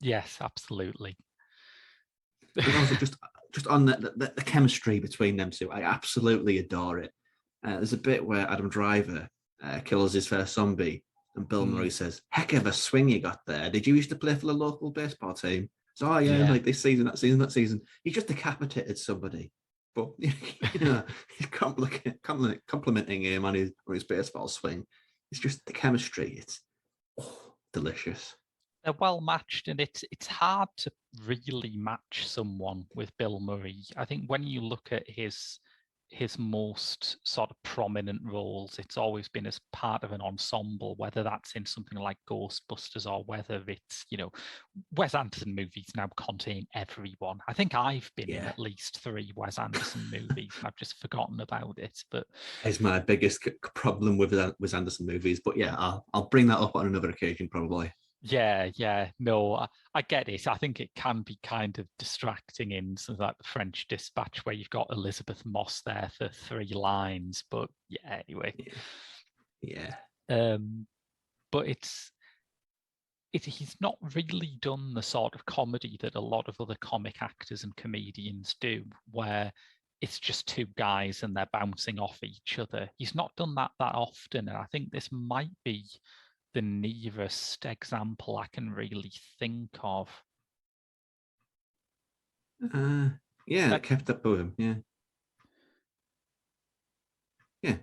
Yes, absolutely. But also just on the chemistry between them two, I absolutely adore it. There's a bit where Adam Driver kills his first zombie, And Bill Murray says, "Heck of a swing you got there. Did you used to play for the local baseball team?" So, oh yeah, like this season, that season, that season. He just decapitated somebody. But he's complimenting him on his baseball swing. It's just the chemistry. It's delicious. They're well matched, and it's hard to really match someone with Bill Murray. I think when you look at his most sort of prominent roles, it's always been as part of an ensemble, whether that's in something like Ghostbusters or whether it's, Wes Anderson movies now contain everyone. I think I've been in at least 3 Wes Anderson movies, and I've just forgotten about it. But it's my biggest problem with Wes Anderson movies. But yeah, I'll bring that up on another occasion probably. Yeah, no, I get it. I think it can be kind of distracting in something like The French Dispatch, where you've got Elizabeth Moss there for 3 lines. But yeah, anyway. Yeah. But he's not really done the sort of comedy that a lot of other comic actors and comedians do, where it's just 2 guys and they're bouncing off each other. He's not done that often, and I think this might be the nearest example I can really think of. It kept up with him. Yeah.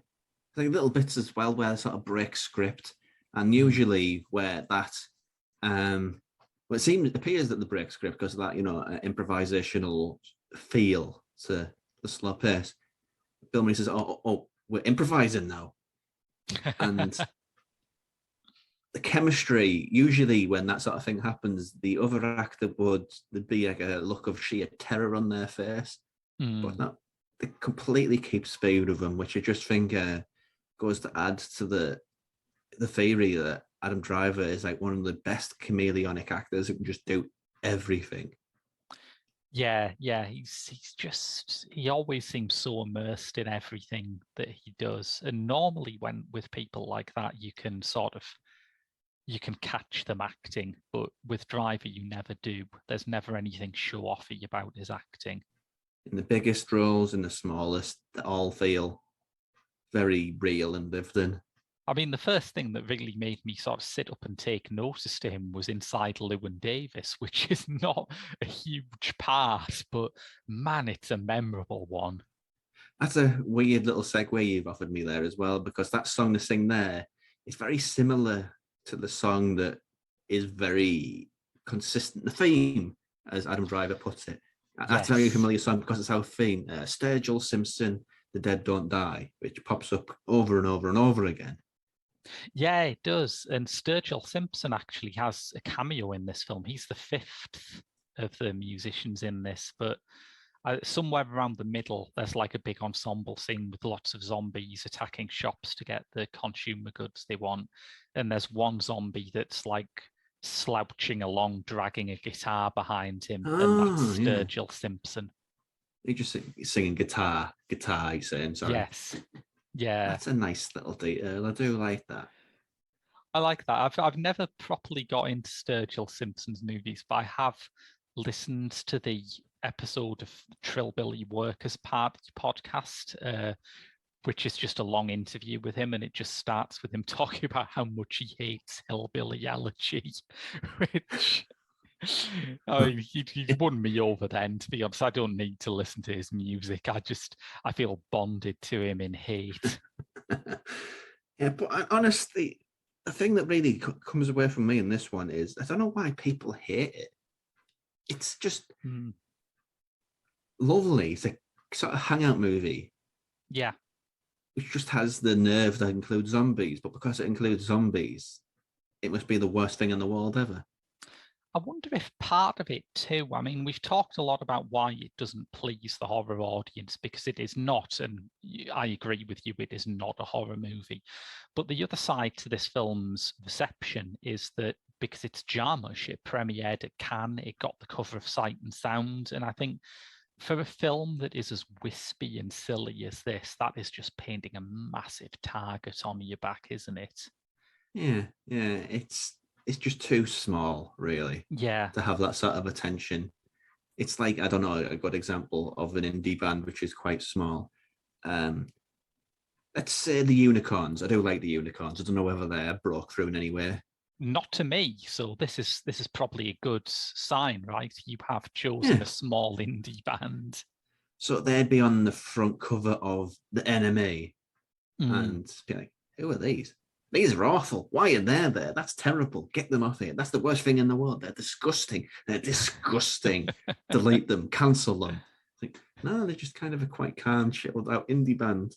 Like little bits as well where sort of break script, and usually where that it appears that the break script because of that improvisational feel to the slow pace. Bill Murray says, "Oh, we're improvising now," and the chemistry, usually when that sort of thing happens, the other actor there'd be like a look of sheer terror on their face. But no, they completely keep speed with them, which I just think goes to add to the theory that Adam Driver is like one of the best chameleonic actors who can just do everything. Yeah, he always seems so immersed in everything that he does. And normally when with people like that, you can catch them acting, but with Driver, you never do. There's never anything show-offy about his acting. In the biggest roles, in the smallest, they all feel very real and lived in. I mean, the first thing that really made me sort of sit up and take notice to him was Inside Llewyn Davis, which is not a huge part, but man, it's a memorable one. That's a weird little segue you've offered me there as well, because that song to sing there is very similar to the song that is very consistent, the theme, as Adam Driver puts it. That's a very familiar song because it's our theme. Sturgill Simpson, The Dead Don't Die, which pops up over and over and over again. Yeah, it does. And Sturgill Simpson actually has a cameo in this film. He's the 5th of the musicians in this, but somewhere around the middle, there's like a big ensemble scene with lots of zombies attacking shops to get the consumer goods they want. And there's one zombie that's like slouching along, dragging a guitar behind him, and that's Sturgill Simpson. He just singing guitar, he's saying, sorry. Yes. Yeah. That's a nice little detail. I do like that. I like that. I've never properly got into Sturgill Simpson's movies, but I have listened to the episode of Trillbilly Workers Party podcast, which is just a long interview with him, and it just starts with him talking about how much he hates hillbilly elegy, which he won me over then, to be honest. I don't need to listen to his music. I feel bonded to him in hate. Yeah, but honestly, the thing that really comes away from me in this one is I don't know why people hate it. It's just lovely. It's a sort of hangout movie. Yeah. Which just has the nerve that includes zombies, but because it includes zombies, it must be the worst thing in the world ever. I wonder if part of it too, I mean, we've talked a lot about why it doesn't please the horror audience, because it is not, and I agree with you, it is not a horror movie. But the other side to this film's reception is that because it's Jarmusch, it premiered at Cannes, it got the cover of Sight and Sound, and I think for a film that is as wispy and silly as this, that is just painting a massive target on your back, isn't it? Yeah, it's just too small, really. Yeah. To have that sort of attention. It's like, I don't know, a good example of an indie band which is quite small. Let's say the unicorns. I do like the unicorns. I don't know whether they're broke through in any way. Not to me. So this is probably a good sign, right? You have chosen Yeah. a small indie band. So they'd be on the front cover of the NME Mm. and be like, who are these? These are awful. Why are they there? That's terrible. Get them off here. That's the worst thing in the world. They're disgusting. They're disgusting. Delete them. Cancel them. Like, no, they're just kind of a quite calm, chilled out indie band.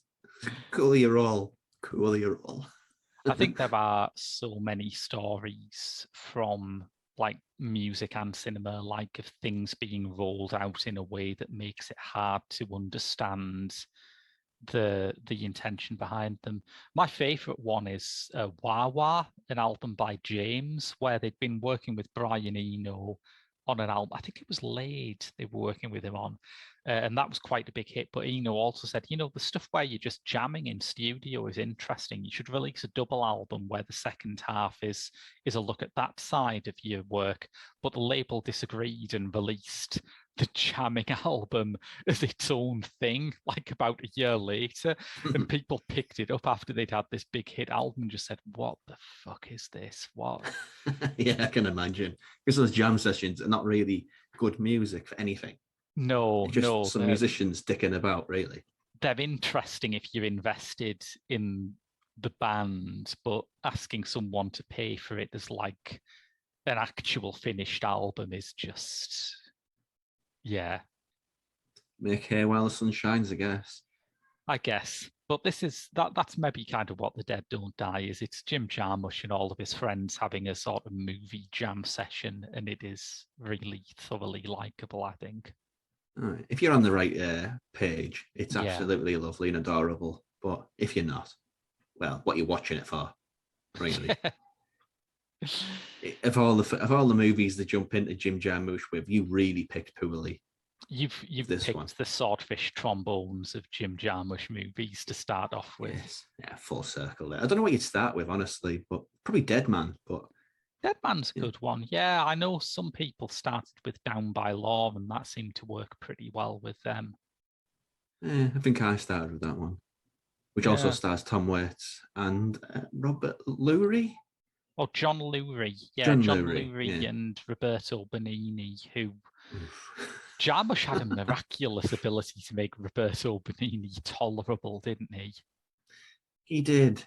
Cool your all. Cool your all. I think there are so many stories from like music and cinema, like of things being rolled out in a way that makes it hard to understand the intention behind them. My favorite one is Wah Wah, an album by James, where they'd been working with Brian Eno on an album. I think it was Laid they were working with him on, and that was quite a big hit. But Eno also said, the stuff where you're just jamming in studio is interesting. You should release a double album where the second half is a look at that side of your work. But the label disagreed and released the jamming album as its own thing, like about a year later. And people picked it up after they'd had this big hit album and just said, what the fuck is this? What? Yeah, I can imagine. Because those jam sessions are not really good music for anything. No, It's just no. some musicians dicking about, really. They're interesting if you're invested in the band, but asking someone to pay for it as like an actual finished album is just, yeah. Make hay while the sun shines, I guess. I guess. But that's maybe kind of what The Dead Don't Die is. It's Jim Jarmusch and all of his friends having a sort of movie jam session, and it is really thoroughly likable, I think. All right. If you're on the right page, it's Yeah. absolutely lovely and adorable. But if you're not, well, what you're watching it for, really? Of all the movies that jump into Jim Jarmusch with, you really picked poorly. You've picked the Swordfish Trombones of Jim Jarmusch movies to start off with. Yes. Yeah, full circle there. I don't know what you'd start with, honestly, but probably Dead Man. But Dead Man's a good one. Yeah, I know some people started with Down by Law, and that seemed to work pretty well with them. I think I started with that one, which also stars Tom Waits and Robert Lurie. Oh, John Lurie. Yeah, John Lurie and Roberto Benigni, who Jarmusch had a miraculous ability to make Roberto Benigni tolerable, didn't he? He did.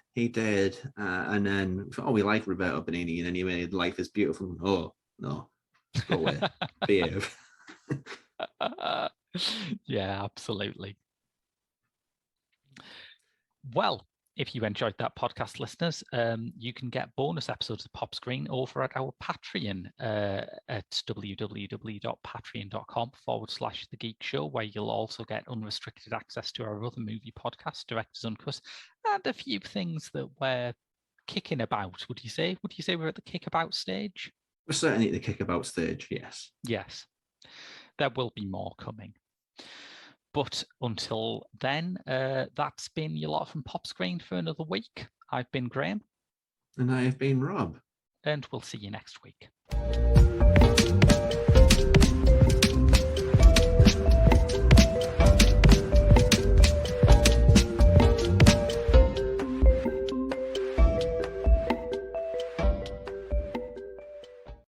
And then, we like Roberto Benigni, and then he made Life is Beautiful. Oh, no. Go away. Behave. Yeah, absolutely. Well, if you enjoyed that podcast, listeners, you can get bonus episodes of Pop Screen over at our Patreon at www.patreon.com/The Geek Show, where you'll also get unrestricted access to our other movie podcast, Directors Uncut, and a few things that we're kicking about. Would you say we're at the kickabout stage? We're certainly at the kickabout stage, yes. Yes. There will be more coming. But until then, that's been your lot from Pop Screen for another week. I've been Graham. And I have been Rob. And we'll see you next week.